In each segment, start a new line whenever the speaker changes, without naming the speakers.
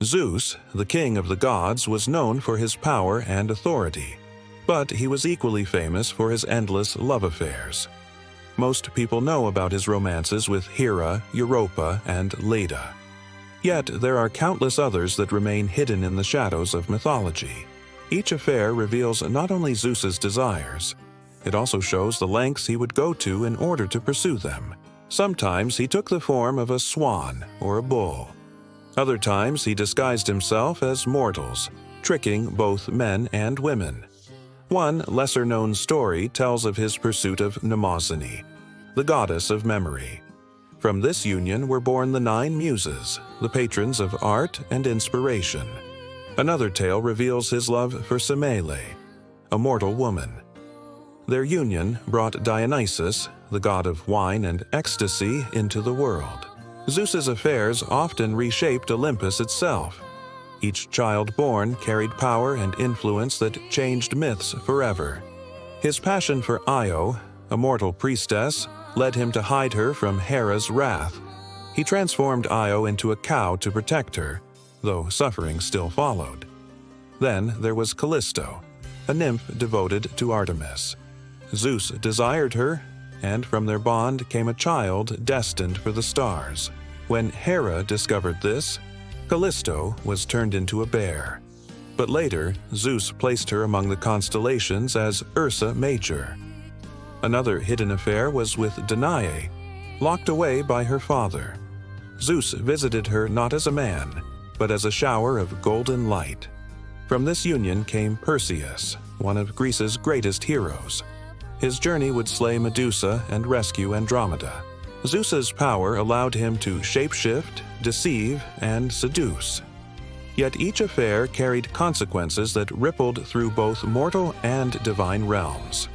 Zeus, the king of the gods, was known for his power and authority, but he was equally famous for his endless love affairs. Most people know about his romances with Hera, Europa, and Leda. Yet there are countless others that remain hidden in the shadows of mythology. Each affair reveals not only Zeus's desires, it also shows the lengths he would go to in order to pursue them. Sometimes he took the form of a swan or a bull. Other times he disguised himself as mortals, tricking both men and women. One lesser-known story tells of his pursuit of Mnemosyne, the goddess of memory. From this union were born the 9 Muses, the patrons of art and inspiration. Another tale reveals his love for Semele, a mortal woman. Their union brought Dionysus, the god of wine and ecstasy, into the world. Zeus's affairs often reshaped Olympus itself. Each child born carried power and influence that changed myths forever. His passion for Io, a mortal priestess, led him to hide her from Hera's wrath. He transformed Io into a cow to protect her, though suffering still followed. Then there was Callisto, a nymph devoted to Artemis. Zeus desired her, and from their bond came a child destined for the stars. When Hera discovered this, Callisto was turned into a bear. But later, Zeus placed her among the constellations as Ursa Major. Another hidden affair was with Danae, locked away by her father. Zeus visited her not as a man, but as a shower of golden light. From this union came Perseus, one of Greece's greatest heroes. His journey would slay Medusa and rescue Andromeda. Zeus's power allowed him to shapeshift, deceive, and seduce. Yet each affair carried consequences that rippled through both mortal and divine realms.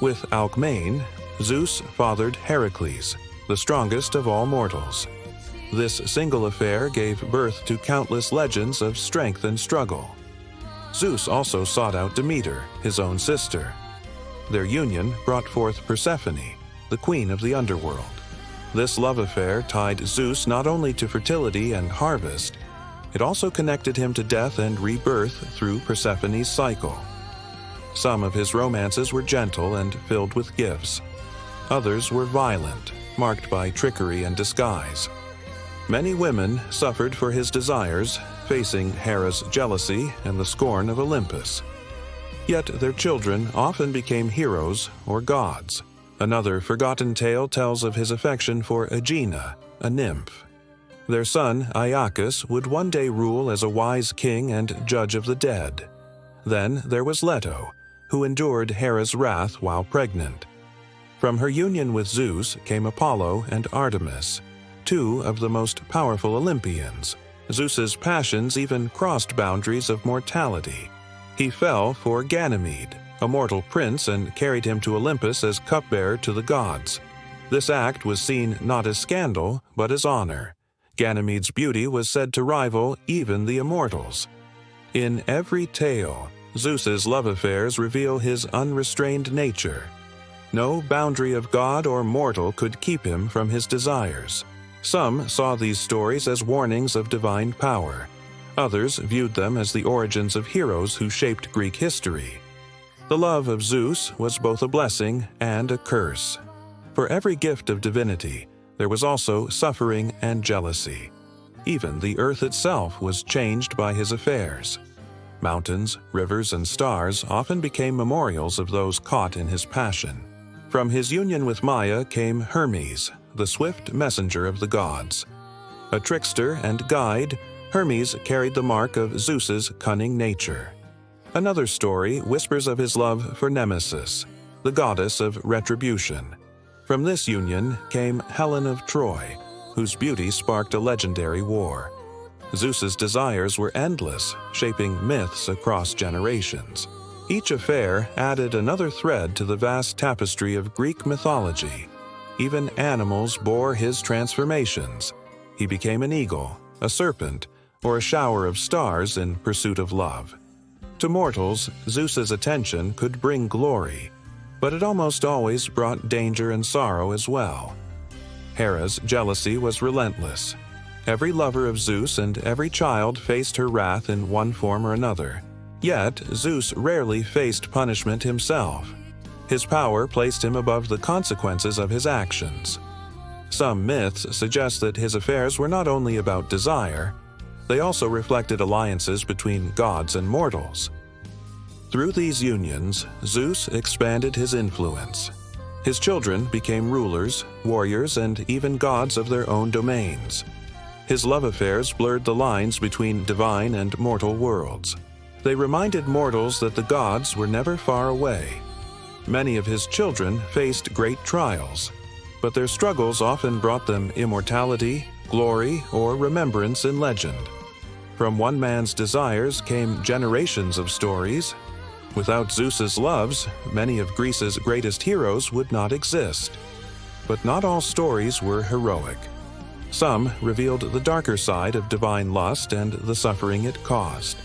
With Alcmaeon, Zeus fathered Heracles, the strongest of all mortals. This single affair gave birth to countless legends of strength and struggle. Zeus also sought out Demeter, his own sister. Their union brought forth Persephone, the queen of the underworld. This love affair tied Zeus not only to fertility and harvest, it also connected him to death and rebirth through Persephone's cycle. Some of his romances were gentle and filled with gifts. Others were violent, marked by trickery and disguise. Many women suffered for his desires, facing Hera's jealousy and the scorn of Olympus. Yet their children often became heroes or gods. Another forgotten tale tells of his affection for Aegina, a nymph. Their son, Iacchus, would one day rule as a wise king and judge of the dead. Then there was Leto, who endured Hera's wrath while pregnant. From her union with Zeus came Apollo and Artemis, 2 of the most powerful Olympians. Zeus's passions even crossed boundaries of mortality. He fell for Ganymede, a mortal prince, and carried him to Olympus as cupbearer to the gods. This act was seen not as scandal, but as honor. Ganymede's beauty was said to rival even the immortals. In every tale, Zeus's love affairs reveal his unrestrained nature. No boundary of god or mortal could keep him from his desires. Some saw these stories as warnings of divine power. Others viewed them as the origins of heroes who shaped Greek history. The love of Zeus was both a blessing and a curse. For every gift of divinity, there was also suffering and jealousy. Even the earth itself was changed by his affairs. Mountains, rivers, and stars often became memorials of those caught in his passion. From his union with Maia came Hermes, the swift messenger of the gods. A trickster and guide, Hermes carried the mark of Zeus's cunning nature. Another story whispers of his love for Nemesis, the goddess of retribution. From this union came Helen of Troy, whose beauty sparked a legendary war. Zeus's desires were endless, shaping myths across generations. Each affair added another thread to the vast tapestry of Greek mythology. Even animals bore his transformations. He became an eagle, a serpent, or a shower of stars in pursuit of love. To mortals, Zeus's attention could bring glory, but it almost always brought danger and sorrow as well. Hera's jealousy was relentless. Every lover of Zeus and every child faced her wrath in one form or another. Yet, Zeus rarely faced punishment himself. His power placed him above the consequences of his actions. Some myths suggest that his affairs were not only about desire, they also reflected alliances between gods and mortals. Through these unions, Zeus expanded his influence. His children became rulers, warriors, and even gods of their own domains. His love affairs blurred the lines between divine and mortal worlds. They reminded mortals that the gods were never far away. Many of his children faced great trials, but their struggles often brought them immortality, glory, or remembrance in legend. From one man's desires came generations of stories. Without Zeus's loves, many of Greece's greatest heroes would not exist. But not all stories were heroic. Some revealed the darker side of divine lust and the suffering it caused.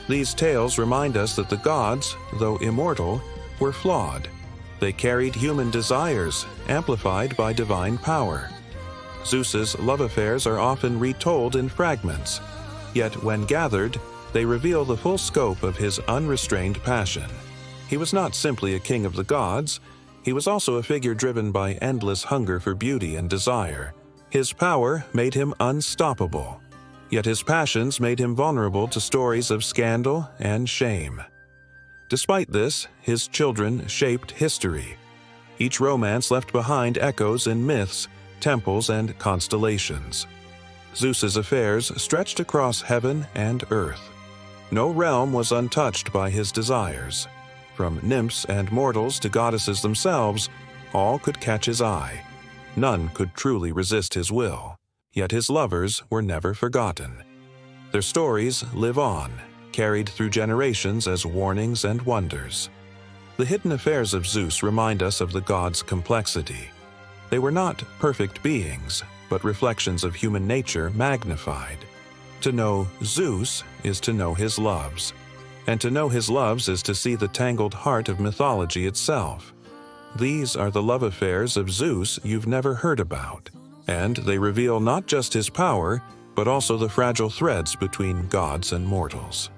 These tales remind us that the gods, though immortal, were flawed. They carried human desires, amplified by divine power. Zeus's love affairs are often retold in fragments, yet when gathered, they reveal the full scope of his unrestrained passion. He was not simply a king of the gods, he was also a figure driven by endless hunger for beauty and desire. His power made him unstoppable, yet his passions made him vulnerable to stories of scandal and shame. Despite this, his children shaped history. Each romance left behind echoes in myths, temples, and constellations. Zeus's affairs stretched across heaven and earth. No realm was untouched by his desires. From nymphs and mortals to goddesses themselves, all could catch his eye. None could truly resist his will, yet his lovers were never forgotten. Their stories live on, carried through generations as warnings and wonders. The hidden affairs of Zeus remind us of the god's complexity. They were not perfect beings, but reflections of human nature magnified. To know Zeus is to know his loves, and to know his loves is to see the tangled heart of mythology itself. These are the love affairs of Zeus you've never heard about, and they reveal not just his power, but also the fragile threads between gods and mortals.